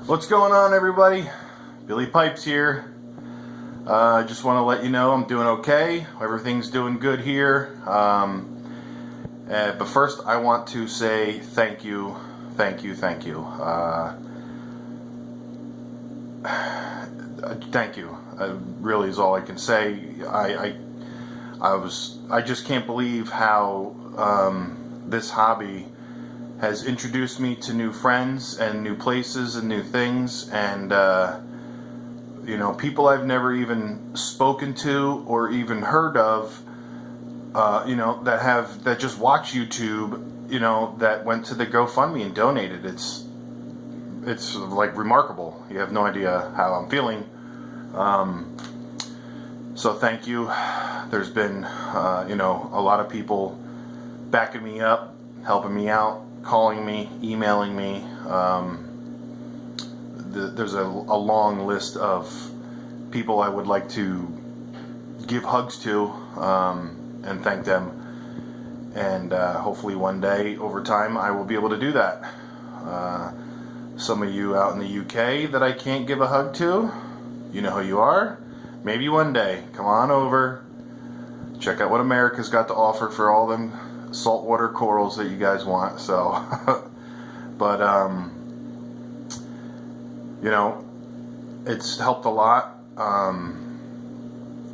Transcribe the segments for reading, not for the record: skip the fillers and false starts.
What's going on, everybody? Billy Pipes here. I just want to let you know I'm doing okay. Everything's doing good here. But first, I want to say thank you. Thank you. Thank you. Really is all I can say. I just can't believe how this hobby has introduced me to new friends and new places and new things, and people I've never even spoken to or even heard of, that just watch YouTube, that went to the GoFundMe and donated. It's like remarkable. You have no idea how I'm feeling. So thank you. There's been a lot of people backing me up, helping me out, calling me, emailing me. There's a long list of people I would like to give hugs to and thank them. And hopefully one day, over time, I will be able to do that. Some of you out in the UK that I can't give a hug to, you know who you are. Maybe one day, come on over. Check out what America's got to offer for all them saltwater corals that you guys want. So, but it's helped a lot.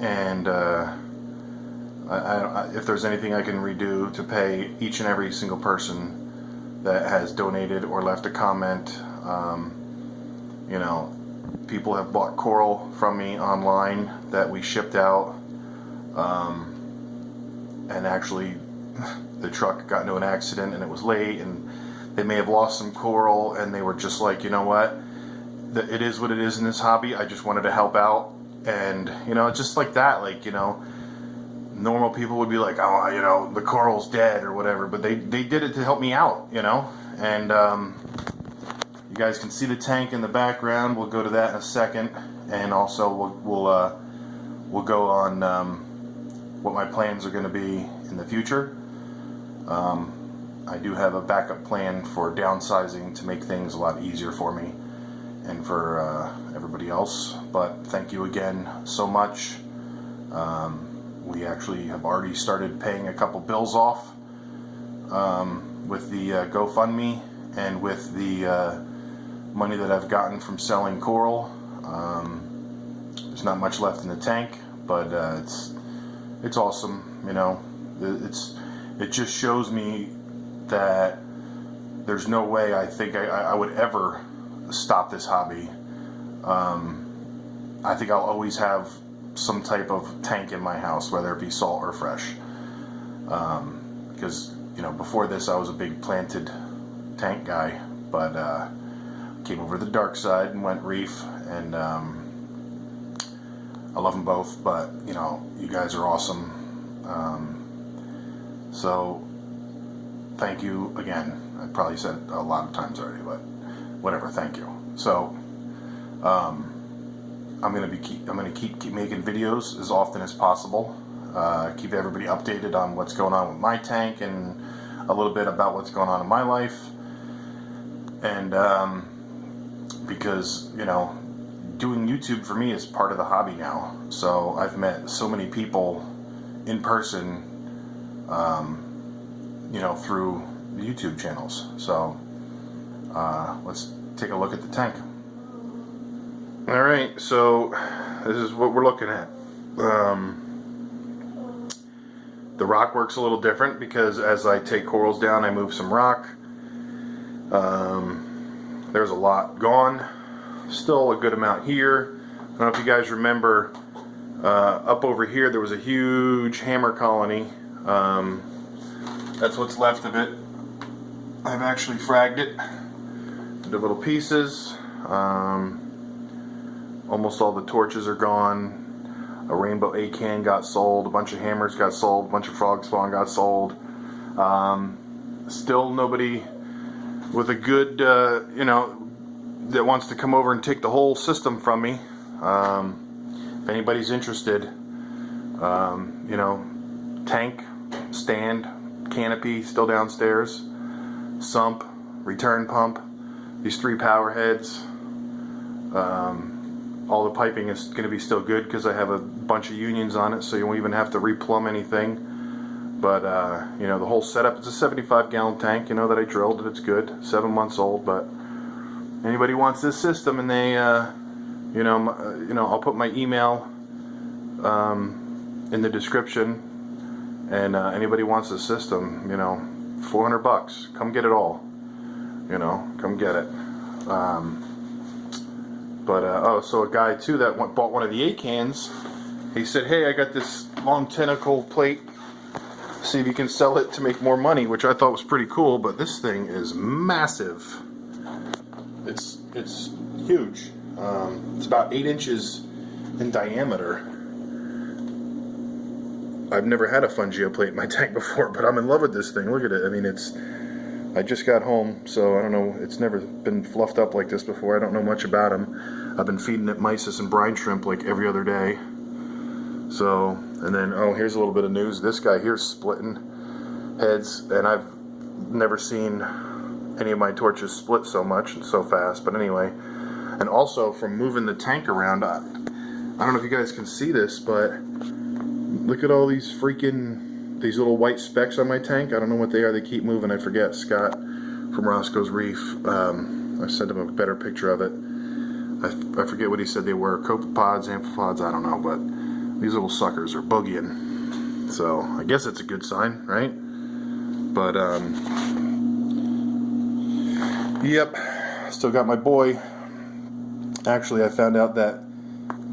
And if there's anything I can redo to pay each and every single person that has donated or left a comment, people have bought coral from me online that we shipped out, and actually the truck got into an accident and it was late, and they may have lost some coral, and they were just like, you know what, it is what it is in this hobby. I just wanted to help out. And just like that, normal people would be like, oh, the coral's dead or whatever, but they did it to help me out, and you guys can see the tank in the background. We'll go to that in a second, and also we'll go on what my plans are going to be in the future. I do have a backup plan for downsizing to make things a lot easier for me and for everybody else. But thank you again so much. We actually have already started paying a couple bills off with the GoFundMe and with the money that I've gotten from selling coral. There's not much left in the tank, but it's awesome. It just shows me that there's no way I think I would ever stop this hobby. I think I'll always have some type of tank in my house, whether it be salt or fresh, because before this I was a big planted tank guy, but came over to the dark side and went reef, and I love them both, but you guys are awesome. So thank you again. I probably said it a lot of times already, but whatever, thank you. So I'm gonna keep making videos as often as possible. Keep everybody updated on what's going on with my tank and a little bit about what's going on in my life. And because doing YouTube for me is part of the hobby now. So I've met so many people in person, through the YouTube channels. So let's take a look at the tank. Alright, so this is what we're looking at. The rock works a little different because as I take corals down, I move some rock. There's a lot gone. Still a good amount here. I don't know if you guys remember, up over here there was a huge hammer colony. That's what's left of it. I've actually fragged it into little pieces. Almost all the torches are gone. A rainbow acan got sold. A bunch of hammers got sold. A bunch of frog spawn got sold. Still nobody with a good, that wants to come over and take the whole system from me. If anybody's interested, tank, stand, canopy still downstairs, sump, return pump, these 3 power heads, All the piping is going to be still good because I have a bunch of unions on it, so you won't even have to replumb anything. But, you know, the whole setup, it's a 75-gallon tank, you know, that I drilled, and it's good. 7 months old, but anybody wants this system, and they, you know, I'll put my email in the description, and anybody wants this system, you know, $400, come get it all, you know, come get it. Oh, so a guy too that bought one of the 8 cans, he said, hey, I got this long tentacle plate, see if you can sell it to make more money, which I thought was pretty cool. But this thing is massive. It's huge. It's about 8 inches in diameter. I've never had a Fungio plate in my tank before, but I'm in love with this thing. Look at it. I mean, I just got home, so I don't know. It's never been fluffed up like this before. I don't know much about them. I've been feeding it mysis and brine shrimp like every other day. So, and then, oh, here's a little bit of news. This guy here's splitting heads, and I've never seen any of my torches split so much and so fast. But anyway, and also from moving the tank around, I don't know if you guys can see this, but look at all these little white specks on my tank. I don't know what they are. They keep moving. I forget. Scott from Roscoe's Reef. I sent him a better picture of it. I forget what he said they were. Copepods, amphipods, I don't know, but these little suckers are boogieing. So I guess it's a good sign, right? But yep, still got my boy. Actually, I found out that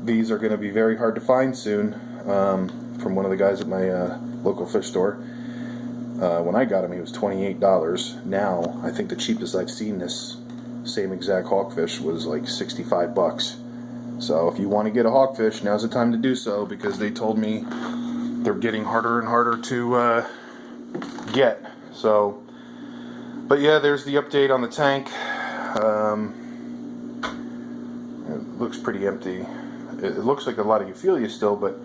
these are going to be very hard to find soon, from one of the guys at my local fish store. When I got him, he was $28. Now, I think the cheapest I've seen this same exact hawkfish was like $65. So if you want to get a hawkfish, now's the time to do so, because they told me they're getting harder and harder to get. So, but yeah, there's the update on the tank. It looks pretty empty. It looks like a lot of Euphyllia still, but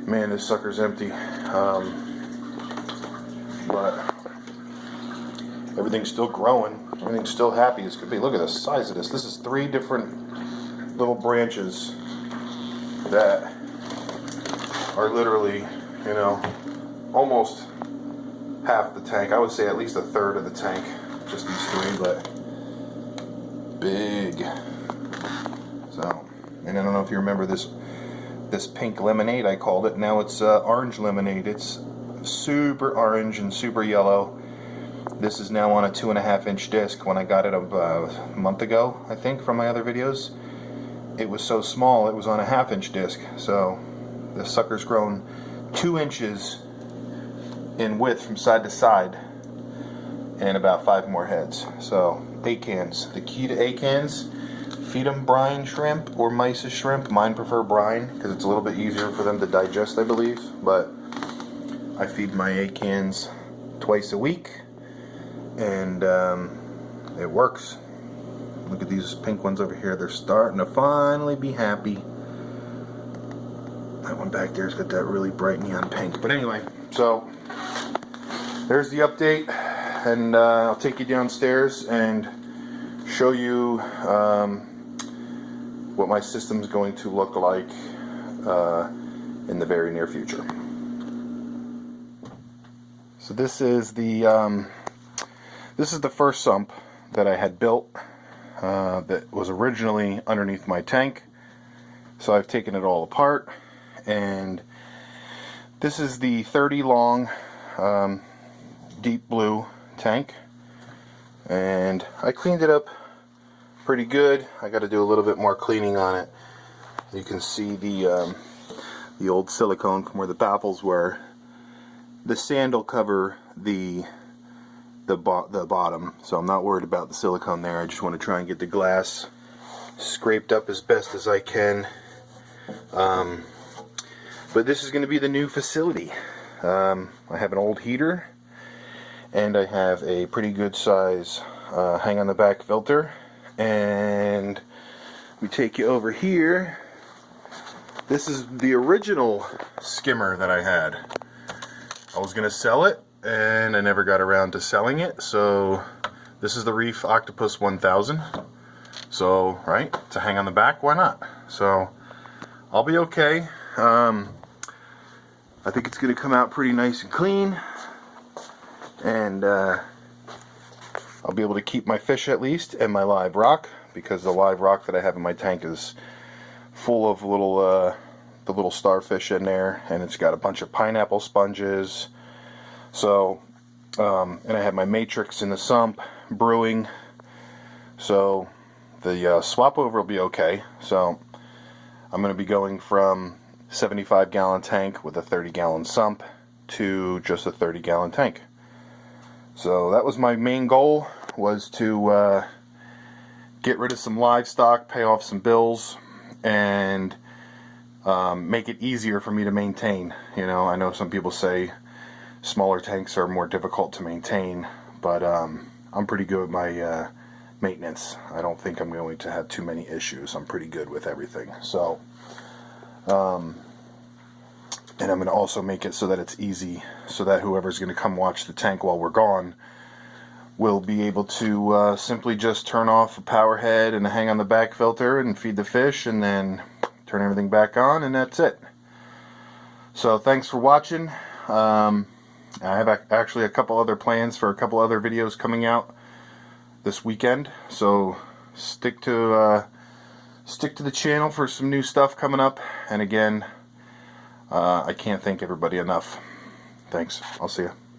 man, this sucker's empty. But everything's still growing. Everything's still happy as could be. Look at the size of this. This is 3 different little branches that are literally, you know, almost half the tank. I would say at least a third of the tank. Just these 3, but big. So, and I don't know if you remember this pink lemonade, I called it. Now it's orange lemonade. It's super orange and super yellow. This is now on a 2.5 inch disc. When I got it a month ago, I think, from my other videos, it was so small it was on a 1/2 inch disc. So the sucker's grown 2 inches in width from side to side, and about 5 more heads. So 8 cans. The key to 8 cans: feed them brine shrimp or mysis shrimp. Mine prefer brine because it's a little bit easier for them to digest, I believe. But I feed my 8 cans twice a week, and it works. Look at these pink ones over here. They're starting to finally be happy. That one back there's got that really bright neon pink. But anyway, so there's the update, and I'll take you downstairs and show you what my system's going to look like in the very near future. So this is the first sump that I had built that was originally underneath my tank. So I've taken it all apart, and this is the 30 long deep blue tank, and I cleaned it up pretty good. I got to do a little bit more cleaning on it. You can see the old silicone from where the baffles were. The sand will cover the bottom, so I'm not worried about the silicone there. I just want to try and get the glass scraped up as best as I can. But this is going to be the new facility. I have an old heater, and I have a pretty good size hang on the back filter. And we take you over here. This is the original skimmer that I had. I was going to sell it, and I never got around to selling it. So this is the Reef Octopus 1000. So, right, to hang on the back, why not? So, I'll be okay. I think it's going to come out pretty nice and clean. And I'll be able to keep my fish at least and my live rock, because the live rock that I have in my tank is full of little the little starfish in there, and it's got a bunch of pineapple sponges. So and I have my matrix in the sump brewing, so the swap over will be okay. So I'm going to be going from 75-gallon tank with a 30-gallon sump to just a 30-gallon tank. So that was my main goal, was to get rid of some livestock, pay off some bills, and make it easier for me to maintain. You know, I know some people say smaller tanks are more difficult to maintain, but I'm pretty good with my maintenance. I don't think I'm going to have too many issues. I'm pretty good with everything. So, and I'm going to also make it so that it's easy, so that whoever's going to come watch the tank while we're gone will be able to simply just turn off a power head and hang on the back filter and feed the fish, and then turn everything back on, and that's it. So thanks for watching. I have actually a couple other plans for a couple other videos coming out this weekend, so stick to the channel for some new stuff coming up. And again, I can't thank everybody enough. Thanks. I'll see you.